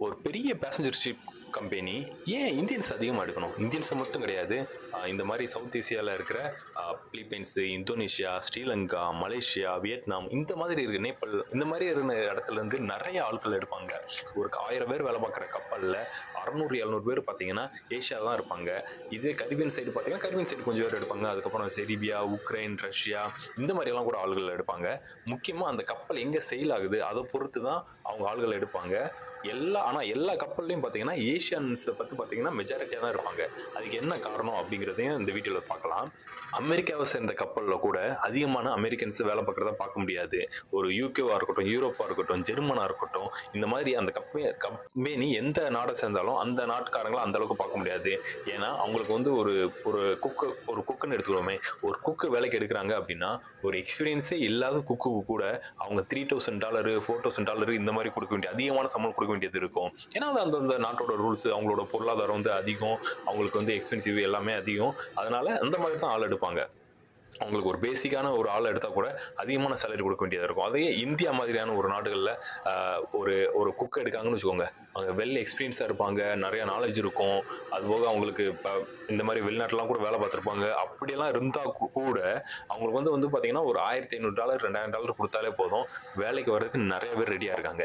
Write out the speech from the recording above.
ஒரு பெரிய passenger ship company ஏன் இந்தியன்ஸ் அதிகமாக எடுக்கணும்? இந்தியன்ஸை மட்டும் கிடையாது. இந்த மாதிரி சவுத் ஏசியாவில் இருக்கிற Philippines, Indonesia, Sri Lanka, Malaysia, Vietnam இந்த மாதிரி இருக்கு, நேபாள் இந்த மாதிரி இருந்த இடத்துல இருந்து நிறைய ஆட்கள் எடுப்பாங்க. ஒரு 1000 பேர் வேலை பார்க்குற கப்பலில் 600 700 பேர் பார்த்தீங்கன்னா ஏஷியா தான் இருப்பாங்க. இதே கரிபியன் சைடு பார்த்தீங்கன்னா கரிபியன் சைடு கொஞ்சம் பேர் எடுப்பாங்க. அதுக்கப்புறம் செர்பியா, உக்ரைன், ரஷ்யா இந்த மாதிரியெல்லாம் கூட ஆள்கள் எடுப்பாங்க. முக்கியமாக அந்த கப்பல் எங்கே செயில் ஆகுது அதை பொறுத்து தான் அவங்க ஆள்கள் எடுப்பாங்க. எல்லா கப்பல்லையும் பார்த்தீங்கன்னா ஏஷியன்ஸை பற்றி பார்த்தீங்கன்னா மெஜாரிட்டியாக தான் இருப்பாங்க. அதுக்கு என்ன காரணம் அப்படிங்கிறதையும் இந்த வீடியோவில் பார்க்கலாம். அமெரிக்காவை சேர்ந்த கப்பலில் கூட அதிகமான அமெரிக்கன்ஸ் வேலை பார்க்குறத பார்க்க முடியாது. ஒரு யூகேவாக இருக்கட்டும், யூரோப்பாக இருக்கட்டும், ஜெர்மனாக இருக்கட்டும், இந்த மாதிரி அந்த கம்பெனி எந்த நாடை சேர்ந்தாலும் அந்த நாட்டுக்காரங்களை அந்த அளவுக்கு பார்க்க முடியாது. ஏன்னா அவங்களுக்கு வந்து ஒரு ஒரு குக்குன்னு எடுத்துக்கிறோமே, ஒரு குக்கு வேலைக்கு எடுக்கிறாங்க அப்படின்னா ஒரு எக்ஸ்பீரியன்ஸே இல்லாத குக்குக்கு கூட அவங்க $3000 $4000 இந்த மாதிரி கொடுக்க வேண்டிய அதிகமான சம்பளம் கொடுக்க வேண்டியது இருக்கும். ஏன்னா அது அந்தந்த நாட்டோட ரூல்ஸ், அவங்களோட பொருளாதாரம் வந்து அதிகம், அவங்களுக்கு வந்து எக்ஸ்பென்சிவ் எல்லாமே அதிகம். அதனால அந்த மாதிரி தான் ஆள் எடுப்பாங்க. அவங்களுக்கு ஒரு பேசிக்கான ஒரு ஆள் எடுத்தா கூட அதிகமான சேலரி கொடுக்க வேண்டியதா இருக்கும். அதையே இந்தியா மாதிரியான ஒரு நாடுகளில் ஒரு ஒரு குக் எடுக்காங்கன்னு வச்சுக்கோங்க, அவங்க வெல் எக்ஸ்பீரியன்ஸாக இருப்பாங்க, நிறைய நாலேஜ் இருக்கும். அதுபோக அவங்களுக்கு இப்போ இந்த மாதிரி வெளிநாட்டுலாம் கூட வேலை பார்த்துருப்பாங்க. அப்படியெல்லாம் இருந்தால் கூட அவங்களுக்கு வந்து வந்து பார்த்தீங்கன்னா ஒரு $1500 $2000 கொடுத்தாலே போதும், வேலைக்கு வர்றதுக்கு நிறைய பேர் ரெடியாக இருக்காங்க.